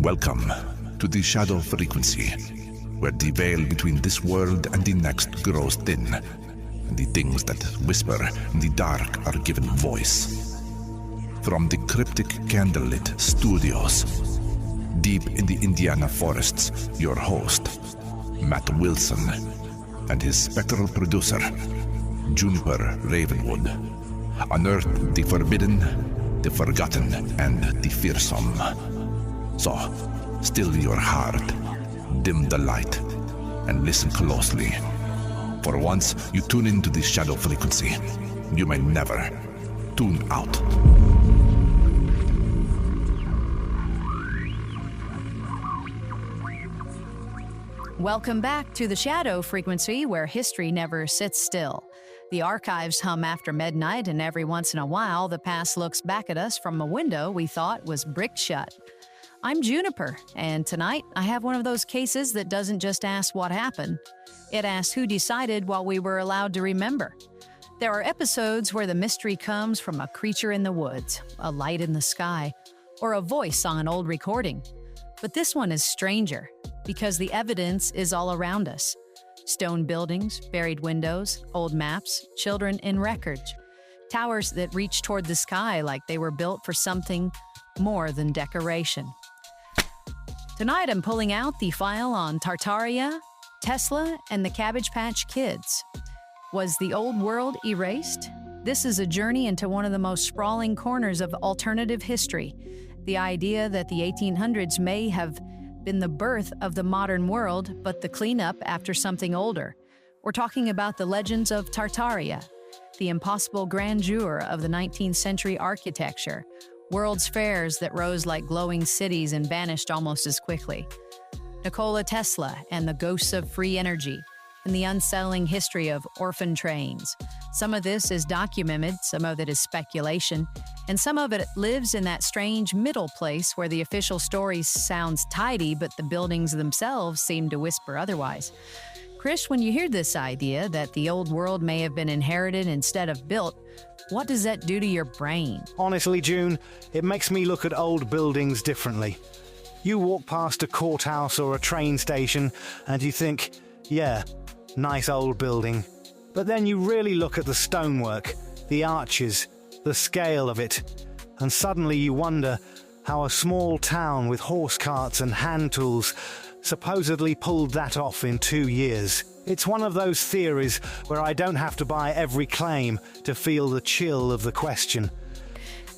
Welcome to the shadow frequency, where the veil between this world and the next grows thin, and the things that whisper in the dark are given voice. From the cryptic candlelit studios, deep in the Indiana forests, your host, Matt Wilson, and his spectral producer, Juniper Ravenwood, unearth the forbidden, the forgotten, and the fearsome. So, still your heart, dim the light, and listen closely. For once you tune into the shadow frequency, you may never tune out. Welcome back to the shadow frequency, where history never sits still. The archives hum after midnight, and every once in a while, the past looks back at us from a window we thought was bricked shut. I'm Juniper, and tonight I have one of those cases that doesn't just ask what happened. It asks who decided while we were allowed to remember. There are episodes where the mystery comes from a creature in the woods, a light in the sky, or a voice on an old recording. But this one is stranger, because the evidence is all around us. Stone buildings, buried windows, old maps, children in wreckage. Towers that reach toward the sky like they were built for something more than decoration. Tonight I'm pulling out the file on Tartaria, Tesla, and the Cabbage Patch Kids. Was the old world erased? This is a journey into one of the most sprawling corners of alternative history. The idea that the 1800s may have been the birth of the modern world, but the cleanup after something older. We're talking about the legends of Tartaria, the impossible grandeur of the 19th century architecture, world's fairs that rose like glowing cities and vanished almost as quickly, Nikola Tesla and the ghosts of free energy, and the unsettling history of orphan trains. Some of this is documented, some of it is speculation, and some of it lives in that strange middle place where the official story sounds tidy, but the buildings themselves seem to whisper otherwise. Chris, when you hear this idea that the old world may have been inherited instead of built, what does that do to your brain? Honestly, June, it makes me look at old buildings differently. You walk past a courthouse or a train station and you think, yeah, nice old building. But then you really look at the stonework, the arches, the scale of it, and suddenly you wonder how a small town with horse carts and hand tools supposedly pulled that off in 2 years. It's one of those theories where I don't have to buy every claim to feel the chill of the question.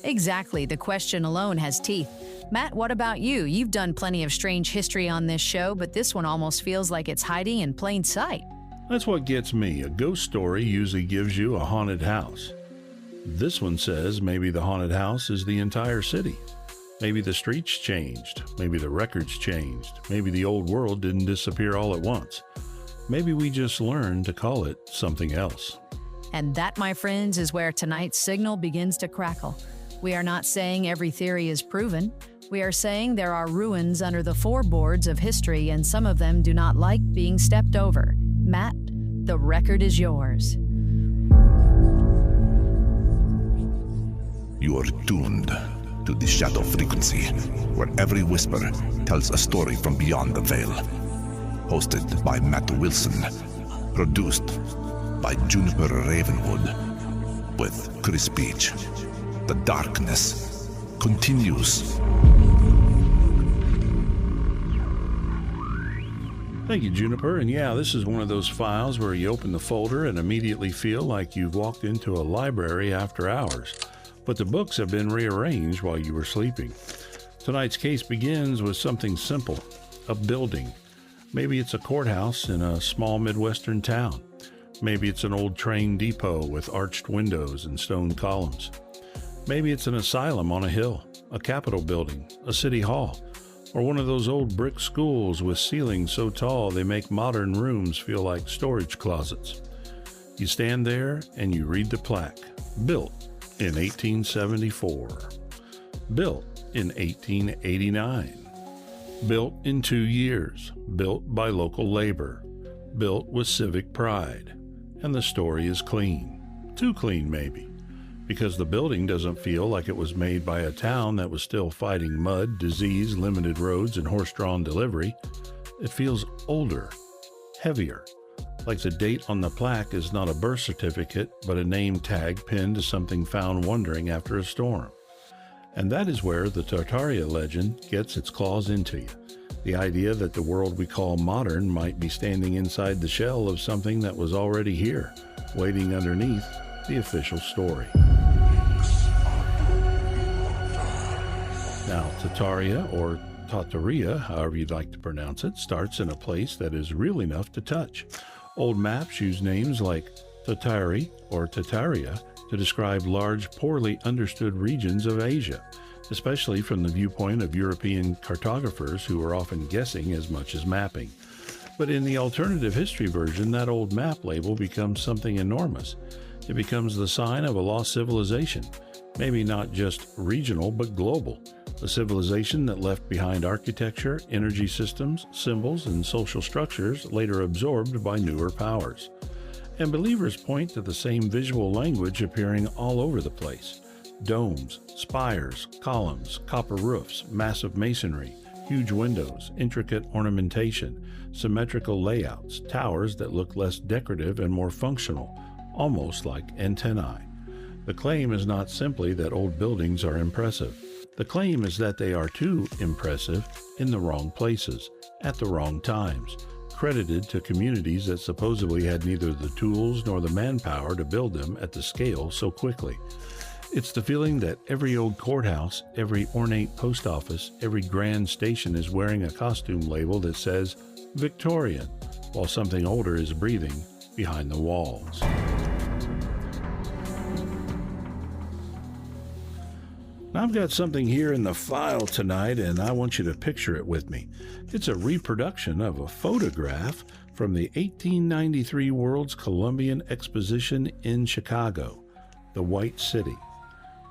Exactly, the question alone has teeth. Matt, what about you? You've done plenty of strange history on this show, but this one almost feels like it's hiding in plain sight. That's what gets me. A ghost story usually gives you a haunted house. This one says maybe the haunted house is the entire city. Maybe the streets changed. Maybe the records changed. Maybe the old world didn't disappear all at once. Maybe we just learned to call it something else. And that, my friends, is where tonight's signal begins to crackle. We are not saying every theory is proven. We are saying there are ruins under the floorboards of history, and some of them do not like being stepped over. Matt, the record is yours. You are tuned to the shadow frequency, where every whisper tells a story from beyond the veil. Hosted by Matt Wilson, produced by Juniper Ravenwood, with Chris Beach. The darkness continues. Thank you, Juniper. And yeah, this is one of those files where you open the folder and immediately feel like you've walked into a library after hours. But the books have been rearranged while you were sleeping. Tonight's case begins with something simple, a building. Maybe it's a courthouse in a small Midwestern town. Maybe it's an old train depot with arched windows and stone columns. Maybe it's an asylum on a hill, a capitol building, a city hall, or one of those old brick schools with ceilings so tall they make modern rooms feel like storage closets. You stand there and you read the plaque, built in 1874, built in 1889. Built in 2 years, built by local labor, built with civic pride. And the story is clean. Too clean, maybe. because the building doesn't feel like it was made by a town that was still fighting mud, disease, limited roads, and horse-drawn delivery. It feels older, heavier, like the date on the plaque is not a birth certificate, but a name tag pinned to something found wandering after a storm. And that is where the Tartaria legend gets its claws into you. The idea that the world we call modern might be standing inside the shell of something that was already here, waiting underneath the official story. Now, Tartaria, or Tartaria, however you'd like to pronounce it, starts in a place that is real enough to touch. Old maps use names like Tartari or Tartaria to describe large, poorly understood regions of Asia, especially from the viewpoint of European cartographers who are often guessing as much as mapping. But in the alternative history version, that old map label becomes something enormous. It becomes the sign of a lost civilization, maybe not just regional, but global. A civilization that left behind architecture, energy systems, symbols, and social structures later absorbed by newer powers. And believers point to the same visual language appearing all over the place. Domes, spires, columns, copper roofs, massive masonry, huge windows, intricate ornamentation, symmetrical layouts, towers that look less decorative and more functional, almost like antennae. The claim is not simply that old buildings are impressive. The claim is that they are too impressive in the wrong places, at the wrong times, credited to communities that supposedly had neither the tools nor the manpower to build them at the scale so quickly. It's the feeling that every old courthouse, every ornate post office, every grand station is wearing a costume label that says Victorian, while something older is breathing behind the walls. I've got something here in the file tonight, and I want you to picture it with me. It's a reproduction of a photograph from the 1893 World's Columbian Exposition in Chicago, the White City.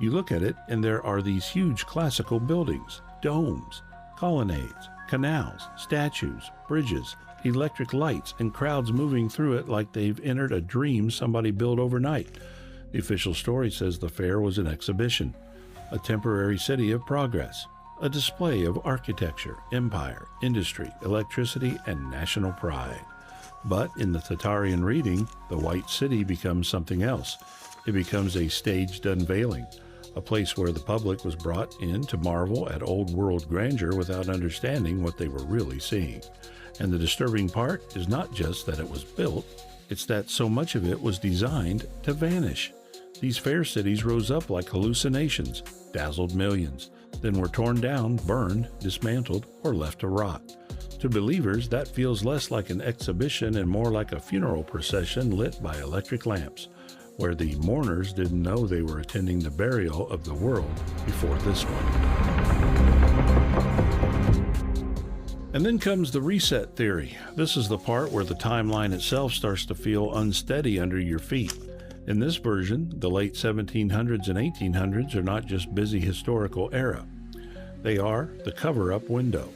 You look at it, and there are these huge classical buildings, domes, colonnades, canals, statues, bridges, electric lights, and crowds moving through it like they've entered a dream somebody built overnight. The official story says the fair was an exhibition, a temporary city of progress, a display of architecture, empire, industry, electricity, and national pride. But in the Tartarian reading, the White City becomes something else. It becomes a staged unveiling, a place where the public was brought in to marvel at old world grandeur without understanding what they were really seeing. And the disturbing part is not just that it was built, it's that so much of it was designed to vanish. These fair cities rose up like hallucinations, dazzled millions, then were torn down, burned, dismantled, or left to rot. To believers, that feels less like an exhibition and more like a funeral procession lit by electric lamps, where the mourners didn't know they were attending the burial of the world before this one. And then comes the reset theory. This is the part where the timeline itself starts to feel unsteady under your feet. In this version, the late 1700s and 1800s are not just busy historical era. They are the cover-up window.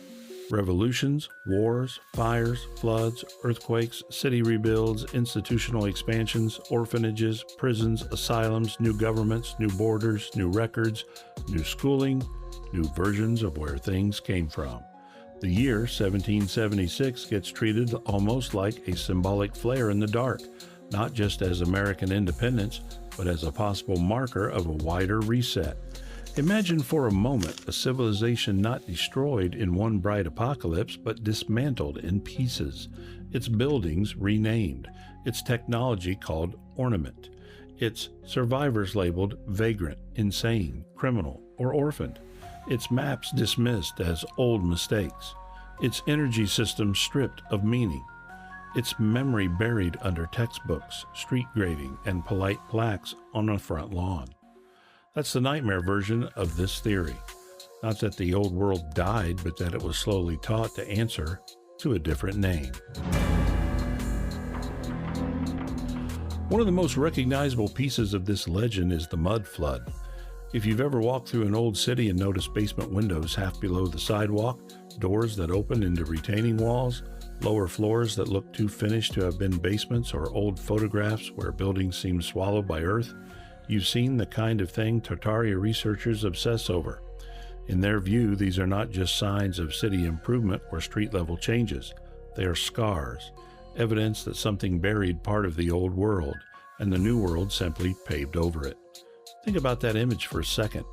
Revolutions, wars, fires, floods, earthquakes, city rebuilds, institutional expansions, orphanages, prisons, asylums, new governments, new borders, new records, new schooling, new versions of where things came from. The year 1776 gets treated almost like a symbolic flare in the dark, not just as American independence, but as a possible marker of a wider reset. Imagine for a moment a civilization not destroyed in one bright apocalypse, but dismantled in pieces, its buildings renamed, its technology called ornament, its survivors labeled vagrant, insane, criminal, or orphaned, its maps dismissed as old mistakes, its energy system stripped of meaning, its memory buried under textbooks, street grading, and polite plaques on a front lawn. That's the nightmare version of this theory. Not that the old world died, but that it was slowly taught to answer to a different name. One of the most recognizable pieces of this legend is the mud flood. If you've ever walked through an old city and noticed basement windows half below the sidewalk, doors that open into retaining walls, lower floors that look too finished to have been basements, or old photographs where buildings seem swallowed by earth, You've seen the kind of thing Tartaria researchers obsess over. In their view, these are not just signs of city improvement or street-level changes. They are scars, evidence that something buried part of the old world, and the new world simply paved over it. Think about that image for a second.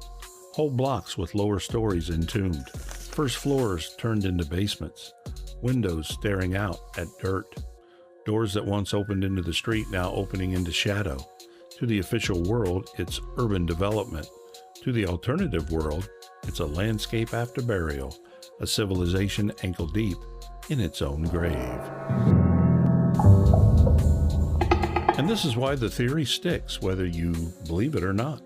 Whole blocks with lower stories entombed, first floors turned into basements, windows staring out at dirt, doors that once opened into the street now opening into shadow. To the official world, it's urban development. To the alternative world, it's a landscape after burial, a civilization ankle deep in its own grave. And this is why the theory sticks, whether you believe it or not.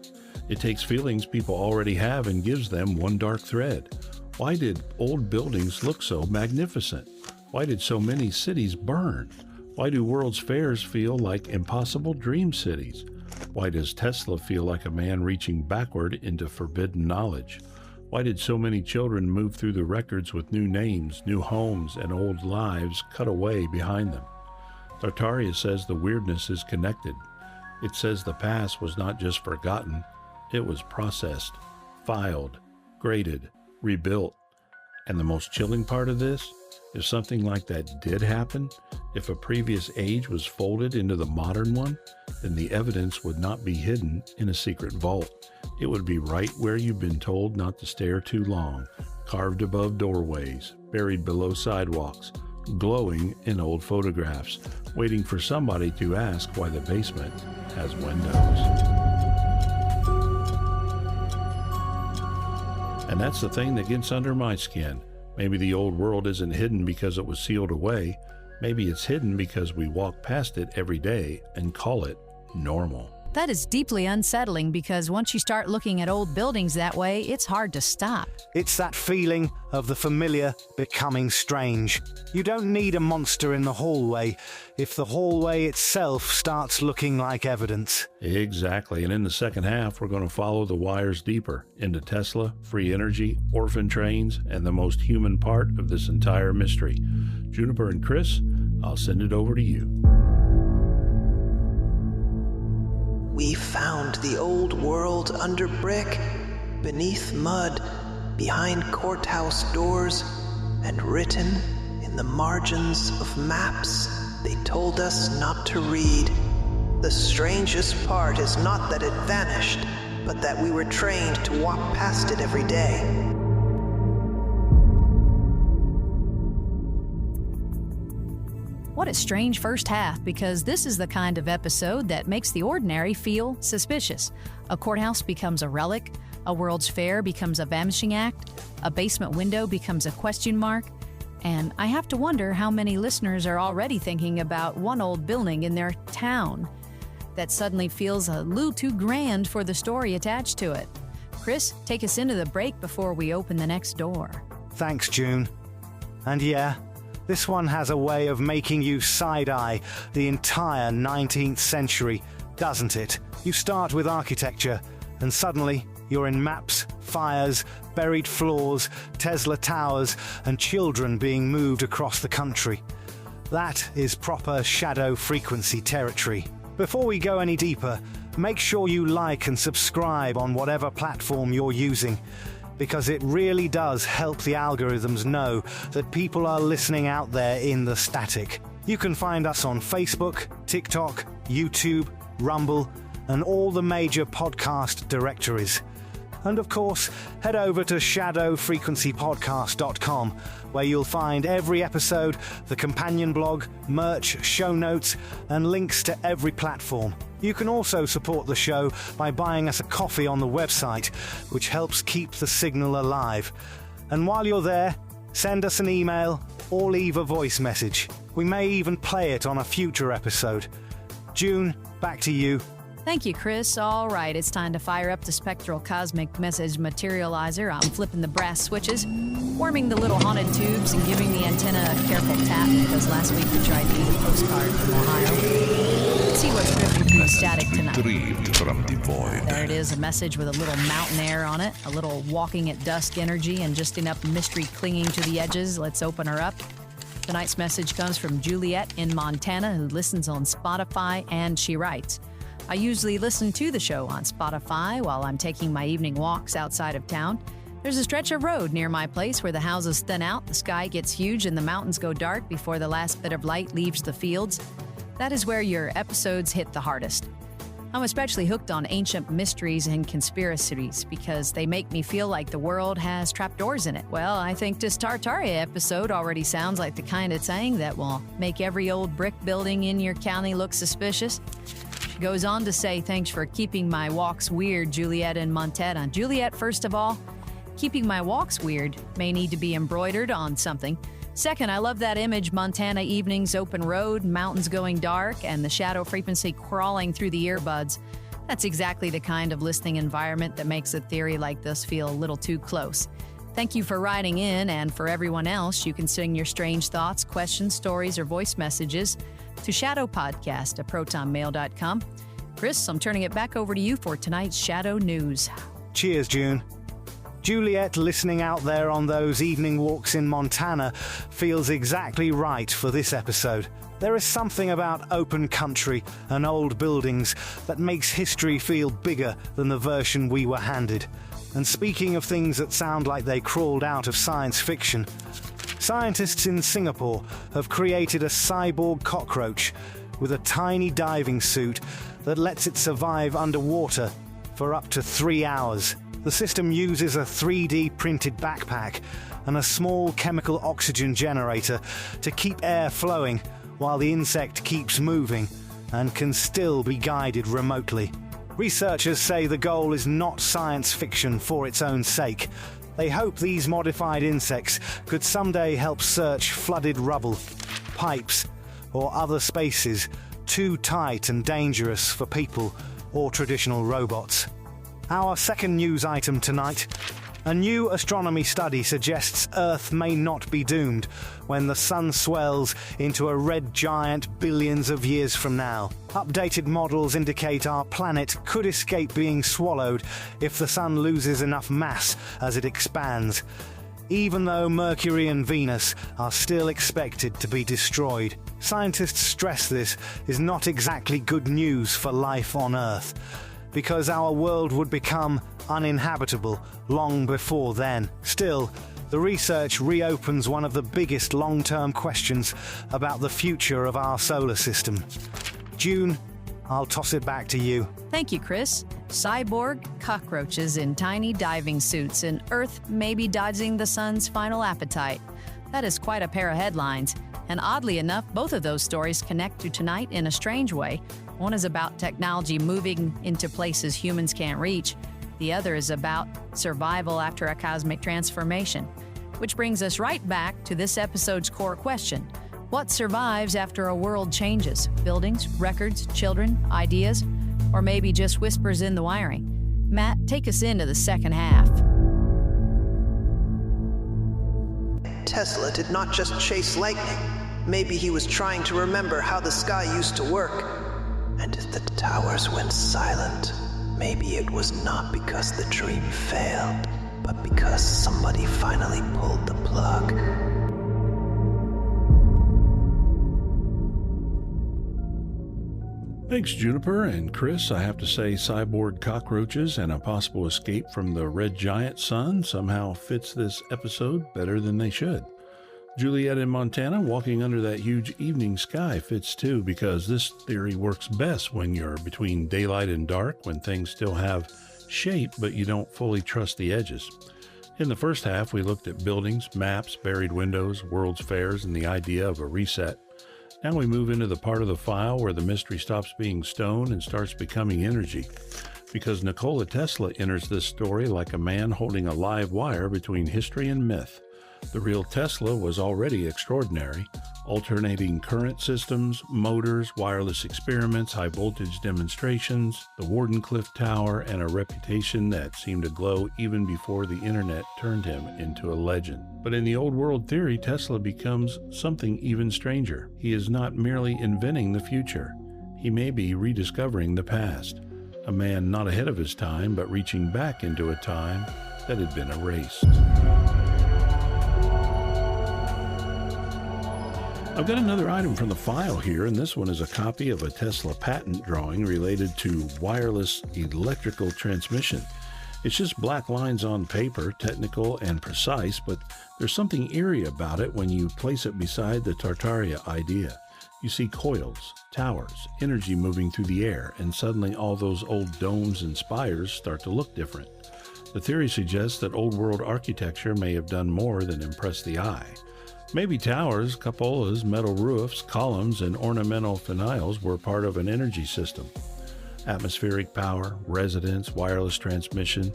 It takes feelings people already have and gives them one dark thread. Why did old buildings look so magnificent? Why did so many cities burn? Why do world's fairs feel like impossible dream cities? Why does Tesla feel like a man reaching backward into forbidden knowledge? Why did so many children move through the records with new names, new homes, and old lives cut away behind them? Tartaria says the weirdness is connected. It says the past was not just forgotten, it was processed, filed, graded, rebuilt. And the most chilling part of this, if something like that did happen, if a previous age was folded into the modern one, then the evidence would not be hidden in a secret vault. It would be right where you've been told not to stare too long, carved above doorways, buried below sidewalks, glowing in old photographs, waiting for somebody to ask why the basement has windows. And that's the thing that gets under my skin. Maybe the old world isn't hidden because it was sealed away. Maybe it's hidden because we walk past it every day and call it normal. That is deeply unsettling because once you start looking at old buildings that way, it's hard to stop. It's that feeling of the familiar becoming strange. You don't need a monster in the hallway if the hallway itself starts looking like evidence. Exactly, and in the second half, we're going to follow the wires deeper into Tesla, free energy, orphan trains, and the most human part of this entire mystery. Juniper and Chris, I'll send it over to you. We found the old world under brick, beneath mud, behind courthouse doors, and written in the margins of maps they told us not to read. The strangest part is not that it vanished, but that we were trained to walk past it every day. What a strange first half, because this is the kind of episode that makes the ordinary feel suspicious. A courthouse becomes a relic, a World's Fair becomes a vanishing act, a basement window becomes a question mark, and I have to wonder how many listeners are already thinking about one old building in their town that suddenly feels a little too grand for the story attached to it. Chris, take us into the break before we open the next door. Thanks, June. And yeah, this one has a way of making you side-eye the entire 19th century, doesn't it? You start with architecture, and suddenly you're in maps, fires, buried floors, Tesla towers, and children being moved across the country. That is proper shadow frequency territory. Before we go any deeper, make sure you like and subscribe on whatever platform you're using, because it really does help the algorithms know that people are listening out there in the static. You can find us on Facebook, TikTok, YouTube, Rumble, and all the major podcast directories. And of course, head over to shadowfrequencypodcast.com, where you'll find every episode, the companion blog, merch, show notes, and links to every platform. You can also support the show by buying us a coffee on the website, which helps keep the signal alive. And while you're there, send us an email or leave a voice message. We may even play it on a future episode. June, back to you. Thank you, Chris. All right, it's time to fire up the spectral cosmic message materializer. I'm flipping the brass switches, warming the little haunted tubes, and giving the antenna a careful tap because last week we tried to eat a postcard from Ohio. Let's see what's drifting through the static tonight. Retrieved from the void. There it is, a message with a little mountain air on it, a little walking at dusk energy, and just enough mystery clinging to the edges. Let's open her up. Tonight's message comes from Juliet in Montana, who listens on Spotify, and she writes, I usually listen to the show on Spotify while I'm taking my evening walks outside of town. There's a stretch of road near my place where the houses thin out, the sky gets huge, and the mountains go dark before the last bit of light leaves the fields. That is where your episodes hit the hardest. I'm especially hooked on ancient mysteries and conspiracies because they make me feel like the world has trapdoors in it. Well, I think this Tartaria episode already sounds like the kind of thing that will make every old brick building in your county look suspicious. She goes on to say, thanks for keeping my walks weird, Juliet in Montana. Juliet, first of all, keeping my walks weird may need to be embroidered on something. Second, I love that image, Montana evenings, open road, mountains going dark, and the shadow frequency crawling through the earbuds. That's exactly the kind of listening environment that makes a theory like this feel a little too close. Thank you for writing in, and for everyone else, you can send your strange thoughts, questions, stories, or voice messages to shadowpodcast@protonmail.com. Chris, I'm turning it back over to you for tonight's Shadow News. Cheers, June. Juliet, listening out there on those evening walks in Montana, feels exactly right for this episode. There is something about open country and old buildings that makes history feel bigger than the version we were handed. And speaking of things that sound like they crawled out of science fiction, scientists in Singapore have created a cyborg cockroach with a tiny diving suit that lets it survive underwater for up to 3 hours. The system uses a 3D printed backpack and a small chemical oxygen generator to keep air flowing while the insect keeps moving and can still be guided remotely. Researchers say the goal is not science fiction for its own sake. They hope these modified insects could someday help search flooded rubble, pipes, or other spaces too tight and dangerous for people or traditional robots. Our second news item tonight. A new astronomy study suggests Earth may not be doomed when the sun swells into a red giant billions of years from now. Updated models indicate our planet could escape being swallowed if the sun loses enough mass as it expands, even though Mercury and Venus are still expected to be destroyed. Scientists stress this is not exactly good news for life on Earth, because our world would become uninhabitable long before then. Still, the research reopens one of the biggest long-term questions about the future of our solar system. June, I'll toss it back to you. Thank you, Chris. Cyborg cockroaches in tiny diving suits, and Earth may be dodging the sun's final appetite. That is quite a pair of headlines. And oddly enough, both of those stories connect to tonight in a strange way. One is about technology moving into places humans can't reach. The other is about survival after a cosmic transformation. Which brings us right back to this episode's core question. What survives after a world changes? Buildings, records, children, ideas, or maybe just whispers in the wiring? Matt, take us into the second half. Tesla did not just chase lightning. Maybe he was trying to remember how the sky used to work. And if the towers went silent, maybe it was not because the dream failed, but because somebody finally pulled the plug. Thanks, Juniper and Chris. I have to say, cyborg cockroaches and a possible escape from the red giant sun somehow fits this episode better than they should. Juliet in Montana walking under that huge evening sky fits too, because this theory works best when you're between daylight and dark, when things still have shape but you don't fully trust the edges. In the first half, we looked at buildings, maps, buried windows, world's fairs, and the idea of a reset. Now we move into the part of the file where the mystery stops being stone and starts becoming energy, because Nikola Tesla enters this story like a man holding a live wire between history and myth. The real Tesla was already extraordinary. Alternating current systems, motors, wireless experiments, high-voltage demonstrations, the Wardenclyffe Tower, and a reputation that seemed to glow even before the internet turned him into a legend. But in the old world theory, Tesla becomes something even stranger. He is not merely inventing the future. He may be rediscovering the past. A man not ahead of his time, but reaching back into a time that had been erased. I've got another item from the file here, and this one is a copy of a Tesla patent drawing related to wireless electrical transmission. It's just black lines on paper, technical and precise, but there's something eerie about it when you place it beside the Tartaria idea. You see coils, towers, energy moving through the air, and suddenly all those old domes and spires start to look different. The theory suggests that old world architecture may have done more than impress the eye. Maybe towers, cupolas, metal roofs, columns, and ornamental finials were part of an energy system. Atmospheric power, resonance, wireless transmission,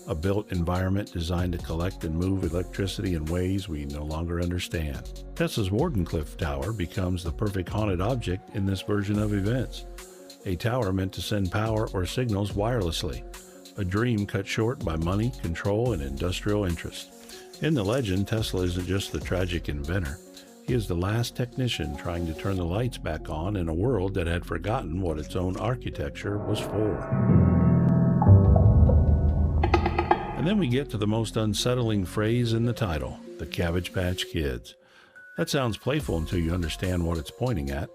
a built environment designed to collect and move electricity in ways we no longer understand. Tesla's Wardenclyffe Tower becomes the perfect haunted object in this version of events. A tower meant to send power or signals wirelessly. A dream cut short by money, control, and industrial interest. In the legend, Tesla isn't just the tragic inventor. He is the last technician trying to turn the lights back on in a world that had forgotten what its own architecture was for. And then we get to the most unsettling phrase in the title, the Cabbage Patch Kids. That sounds playful until you understand what it's pointing at.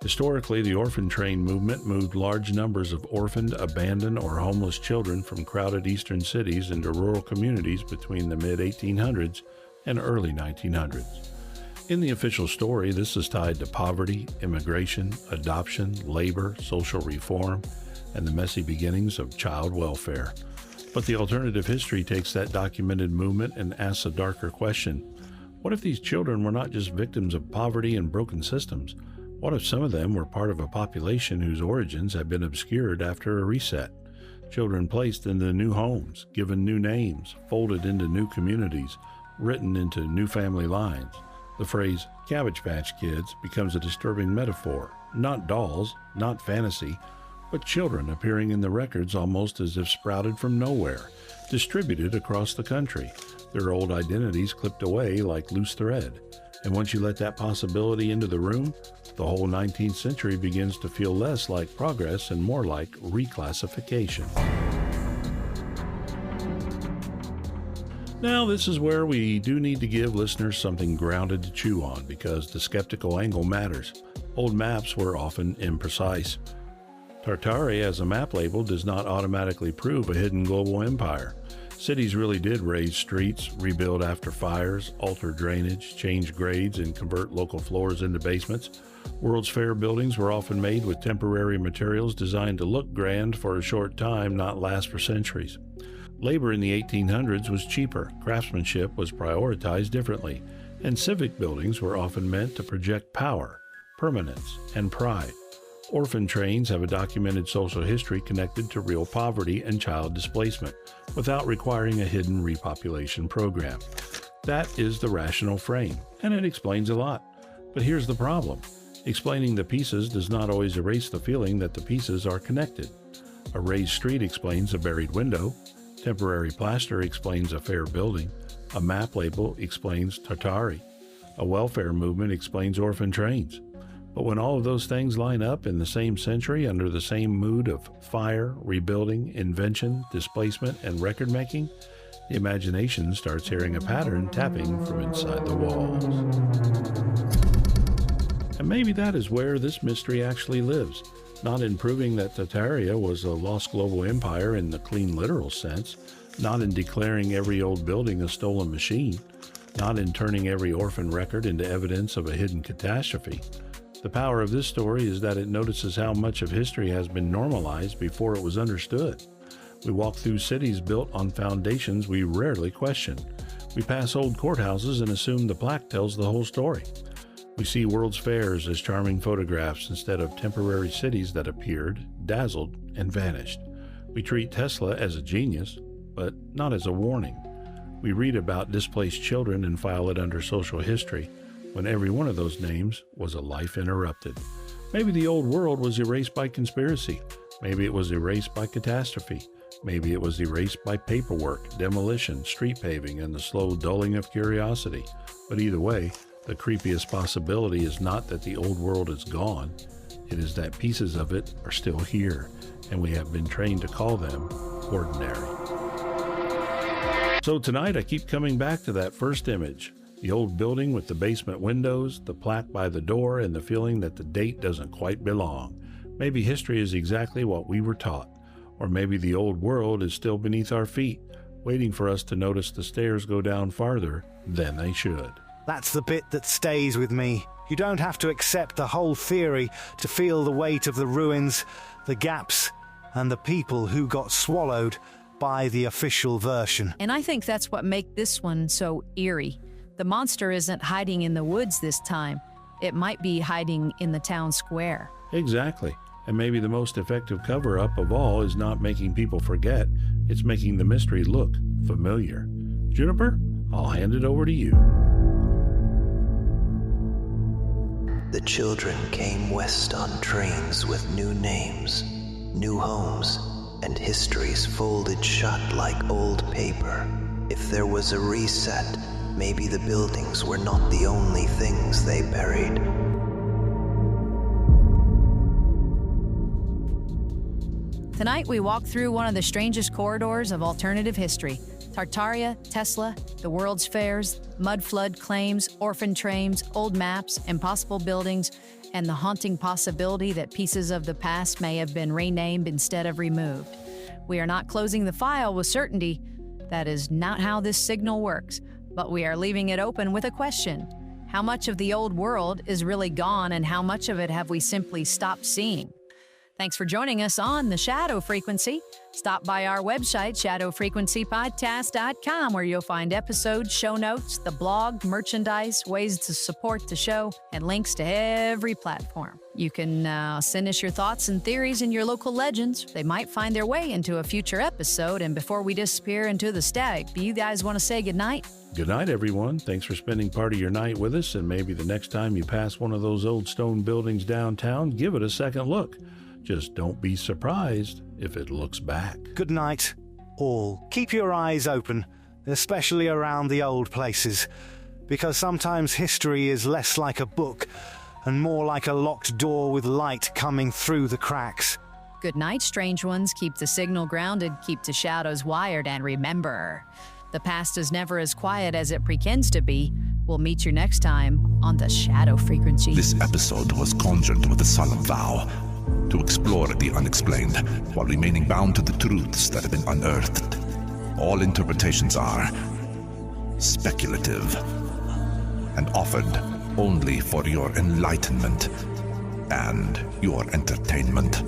Historically, the orphan train movement moved large numbers of orphaned, abandoned, or homeless children from crowded eastern cities into rural communities between the mid-1800s and early 1900s. In the official story, this is tied to poverty, immigration, adoption, labor, social reform, and the messy beginnings of child welfare. But the alternative history takes that documented movement and asks a darker question. What if these children were not just victims of poverty and broken systems? What if some of them were part of a population whose origins had been obscured after a reset? Children placed into new homes, given new names, folded into new communities, written into new family lines. The phrase Cabbage Patch Kids becomes a disturbing metaphor. Not dolls, not fantasy, but children appearing in the records almost as if sprouted from nowhere, distributed across the country, their old identities clipped away like loose thread. And once you let that possibility into the room, the whole 19th century begins to feel less like progress and more like reclassification. Now, this is where we do need to give listeners something grounded to chew on, because the skeptical angle matters. Old maps were often imprecise. Tartaria as a map label does not automatically prove a hidden global empire. Cities really did raise streets, rebuild after fires, alter drainage, change grades, and convert local floors into basements. World's Fair buildings were often made with temporary materials designed to look grand for a short time, not last for centuries. Labor in the 1800s was cheaper, craftsmanship was prioritized differently, and civic buildings were often meant to project power, permanence, and pride. Orphan trains have a documented social history connected to real poverty and child displacement, without requiring a hidden repopulation program. That is the rational frame, and it explains a lot. But here's the problem. Explaining the pieces does not always erase the feeling that the pieces are connected. A raised street explains a buried window. Temporary plaster explains a fair building. A map label explains Tartari. A welfare movement explains orphan trains. But when all of those things line up in the same century under the same mood of fire, rebuilding, invention, displacement, and record making, the imagination starts hearing a pattern tapping from inside the walls. And maybe that is where this mystery actually lives, not in proving that Tartaria was a lost global empire in the clean literal sense, not in declaring every old building a stolen machine, not in turning every orphan record into evidence of a hidden catastrophe. The power of this story is that it notices how much of history has been normalized before it was understood. We walk through cities built on foundations we rarely question. We pass old courthouses and assume the plaque tells the whole story. We see World's Fairs as charming photographs instead of temporary cities that appeared, dazzled, and vanished. We treat Tesla as a genius, but not as a warning. We read about displaced children and file it under social history, when every one of those names was a life interrupted. Maybe the old world was erased by conspiracy. Maybe it was erased by catastrophe. Maybe it was erased by paperwork, demolition, street paving, and the slow dulling of curiosity. But either way, the creepiest possibility is not that the old world is gone. It is that pieces of it are still here, and we have been trained to call them ordinary. So tonight I keep coming back to that first image. The old building with the basement windows, the plaque by the door, and the feeling that the date doesn't quite belong. Maybe history is exactly what we were taught. Or maybe the old world is still beneath our feet, waiting for us to notice the stairs go down farther than they should. That's the bit that stays with me. You don't have to accept the whole theory to feel the weight of the ruins, the gaps, and the people who got swallowed by the official version. And I think that's what makes this one so eerie. The monster isn't hiding in the woods this time. It might be hiding in the town square. Exactly. And maybe the most effective cover-up of all is not making people forget, it's making the mystery look familiar. Juniper, I'll hand it over to you. The children came west on trains with new names, new homes, and histories folded shut like old paper. If there was a reset, maybe the buildings were not the only things they buried. Tonight, we walk through one of the strangest corridors of alternative history. Tartaria, Tesla, the World's Fairs, mud flood claims, orphan trains, old maps, impossible buildings, and the haunting possibility that pieces of the past may have been renamed instead of removed. We are not closing the file with certainty. That is not how this signal works, but we are leaving it open with a question. How much of the old world is really gone, and how much of it have we simply stopped seeing? Thanks for joining us on The Shadow Frequency. Stop by our website, shadowfrequencypodcast.com, where you'll find episodes, show notes, the blog, merchandise, ways to support the show, and links to every platform. You can send us your thoughts and theories and your local legends. They might find their way into a future episode. And before we disappear into the static, do you guys want to say goodnight? Good night, everyone. Thanks for spending part of your night with us, and maybe the next time you pass one of those old stone buildings downtown, give it a second look. Just don't be surprised if it looks back. Good night, all. Keep your eyes open, especially around the old places, because sometimes history is less like a book and more like a locked door with light coming through the cracks. Good night, strange ones. Keep the signal grounded, keep the shadows wired, and remember, the past is never as quiet as it pretends to be. We'll meet you next time on The Shadow Frequency. This episode was conjured with a solemn vow to explore the unexplained while remaining bound to the truths that have been unearthed. All interpretations are speculative and offered only for your enlightenment and your entertainment.